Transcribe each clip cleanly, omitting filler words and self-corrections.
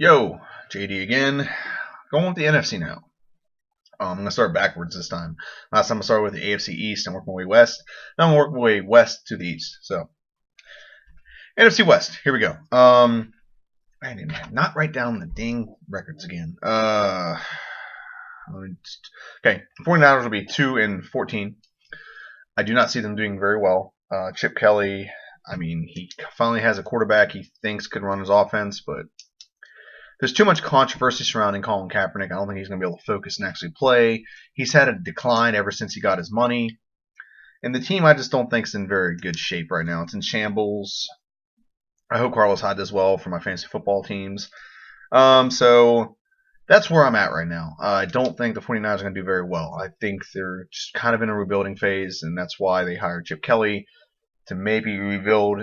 Yo, JD again. Going with the NFC now. I'm going to start backwards this time. Last time I started with the AFC East and worked my way west. Now I'm working my way west to the east. So, NFC West. Here we go. I did not write down the dang records again. Okay, 49ers will be 2-14. I do not see them doing very well. Chip Kelly, he finally has a quarterback he thinks could run his offense, but there's too much controversy surrounding Colin Kaepernick. I don't think he's going to be able to focus and actually play. He's had a decline ever since he got his money. And the team, I just don't think is in very good shape right now. It's in shambles. I hope Carlos Hyde does well for my fantasy football teams. So that's where I'm at right now. I don't think the 49ers are going to do very well. I think they're just kind of in a rebuilding phase, and that's why they hired Chip Kelly to maybe rebuild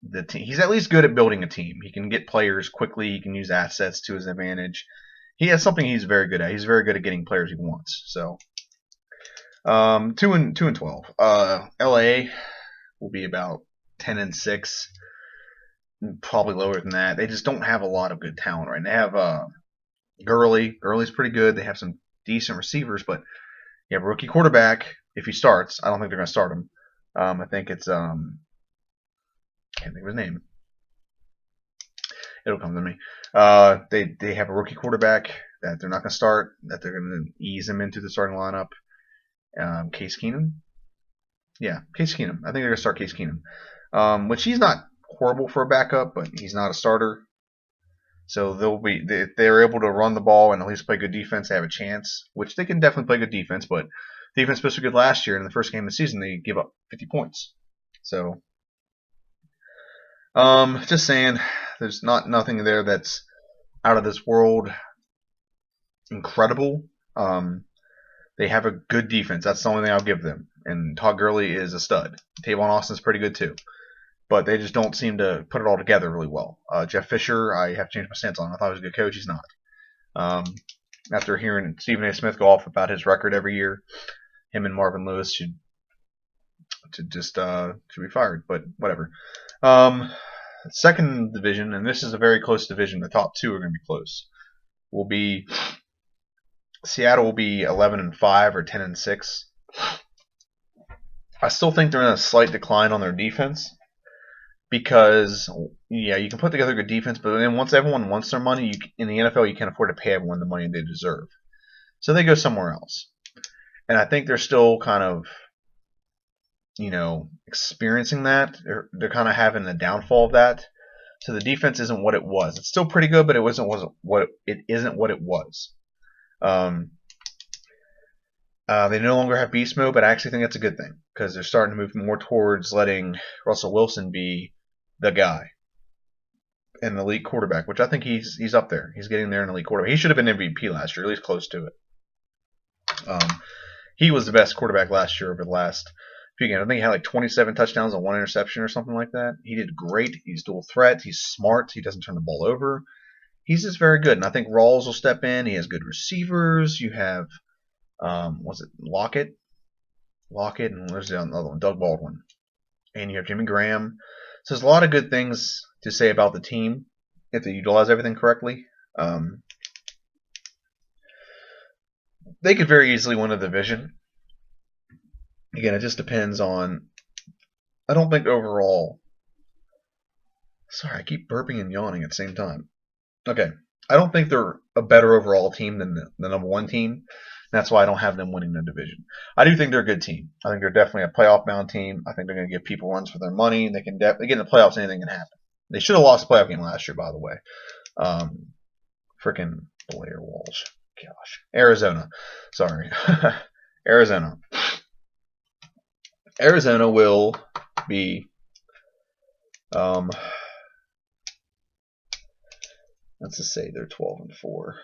the team. He's at least good at building a team. He can get players quickly. He can use assets to his advantage. He has something he's very good at. He's very good at getting players he wants. So, 2-12. LA will be about 10-6, probably lower than that. They just don't have a lot of good talent right now. They have Gurley. Gurley's pretty good. They have some decent receivers, but you have a rookie quarterback. If he starts, I don't think they're going to start him. I think it's can't think of his name. It'll come to me. They have a rookie quarterback that they're not going to start, that they're going to ease him into the starting lineup. Case Keenum? Yeah, Case Keenum. I think they're going to start Case Keenum. Which he's not horrible for a backup, but he's not a starter. So if they're able to run the ball and at least play good defense, they have a chance, which they can definitely play good defense, but defense was supposed to be good last year. In the first game of the season, they give up 50 points. So, just saying, there's nothing there that's out of this world incredible. They have a good defense. That's the only thing I'll give them. And Todd Gurley is a stud. Tavon Austin's pretty good too. But they just don't seem to put it all together really well. Jeff Fisher, I have to change my stance on. I thought he was a good coach. He's not. After hearing Stephen A. Smith go off about his record every year, him and Marvin Lewis should be fired. But whatever. Second division, and this is a very close division. The top two are going to be close. Seattle will be 11-5 or 10-6. I still think they're in a slight decline on their defense because, yeah, you can put together good defense, but then once everyone wants their money, in the NFL you can't afford to pay everyone the money they deserve. So they go somewhere else. And I think they're still kind of, experiencing that. They're kind of having the downfall of that. So the defense isn't what it was. It's still pretty good, but it isn't what it was. They no longer have beast mode, but I actually think that's a good thing because they're starting to move more towards letting Russell Wilson be the guy, an elite quarterback, which I think he's up there. He's getting there, an elite quarterback. He should have been MVP last year, at least close to it. He was the best quarterback last year over the last few games. I think he had like 27 touchdowns and 1 interception or something like that. He did great. He's dual threat. He's smart. He doesn't turn the ball over. He's just very good. And I think Rawls will step in. He has good receivers. You have, was it Lockett? Lockett, and there's the other one, Doug Baldwin. And you have Jimmy Graham. So there's a lot of good things to say about the team if they utilize everything correctly. They could very easily win a division. Again, it just depends on. I don't think overall. Sorry, I keep burping and yawning at the same time. Okay, I don't think they're a better overall team than the number one team. That's why I don't have them winning the division. I do think they're a good team. I think they're definitely a playoff-bound team. I think they're going to give people runs for their money. They can get in the playoffs. Anything can happen. They should have lost the playoff game last year, by the way. Freaking Blair Walsh. Gosh. Arizona. Sorry. Arizona. Arizona will be let's just say they're 12-4.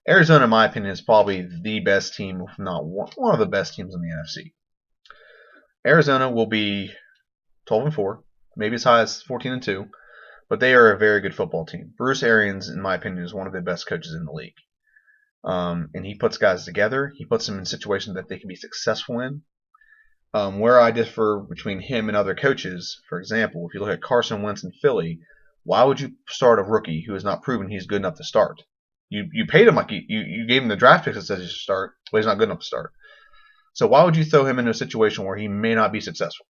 Arizona, in my opinion, is probably the best team, if not one of the best teams in the NFC. Arizona will be 12-4, maybe as high as 14-2, but they are a very good football team. Bruce Arians, in my opinion, is one of the best coaches in the league. And he puts guys together. He puts them in situations that they can be successful in. Where I differ between him and other coaches, for example, if you look at Carson Wentz in Philly, Why would you start a rookie who has not proven he's good enough to start? You paid him like you gave him the draft picks that says he should start, but he's not good enough to start. So why would you throw him into a situation where he may not be successful?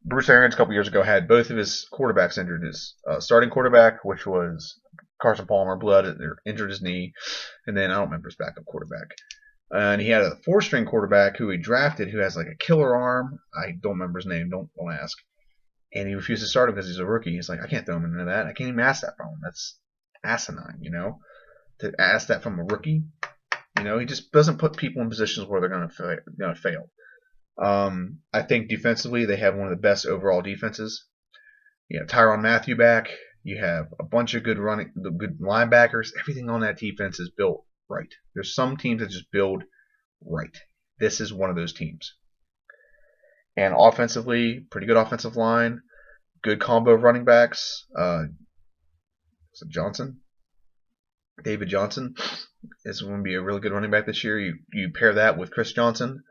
Bruce Arians a couple years ago had both of his quarterbacks injured. His starting quarterback, which was Carson Palmer, injured his knee, and then I don't remember his backup quarterback. And he had a 4-string quarterback who he drafted who has like a killer arm. I don't remember his name. Don't ask. And he refused to start him because he's a rookie. He's like, I can't throw him into that. I can't even ask that from him. That's asinine, to ask that from a rookie. He just doesn't put people in positions where they're going to fail. I think defensively they have one of the best overall defenses. You have Tyrann Mathieu back. You have a bunch of good linebackers. Everything on that defense is built right. There's some teams that just build right. This is one of those teams. And offensively, pretty good offensive line, good combo of running backs. Is it Johnson? David Johnson is going to be a really good running back this year. You pair that with Chris Johnson,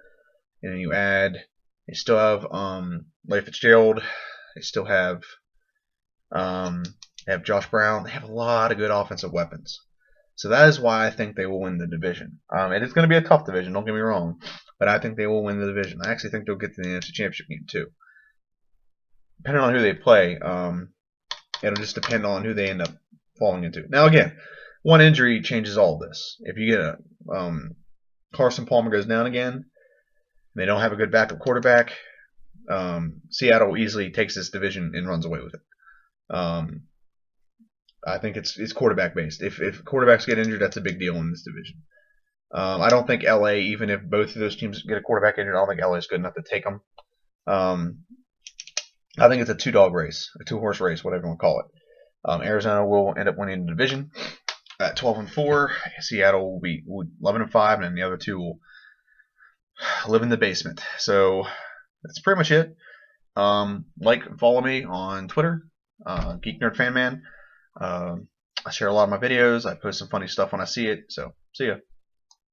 and then you still have Larry Fitzgerald. They still have Josh Brown. They have a lot of good offensive weapons. So that is why I think they will win the division. It is going to be a tough division, don't get me wrong, but I think they will win the division. I actually think they'll get to the NFC Championship game too. Depending on who they play, it'll just depend on who they end up falling into. Now again, one injury changes all this. If you get Carson Palmer goes down again, and they don't have a good backup quarterback, Seattle easily takes this division and runs away with it. I think it's quarterback based. If quarterbacks get injured, that's a big deal in this division. I don't think LA, even if both of those teams get a quarterback injured, I don't think LA is good enough to take them. I think it's a 2-dog race, a 2-horse race, whatever you want to call it. Arizona will end up winning the division at 12-4. Seattle will be 11-5, and then the other two will live in the basement. So that's pretty much it. Follow me on Twitter, Geek Nerd Fan Man. I share a lot of my videos. I post some funny stuff when I see it. So, see ya.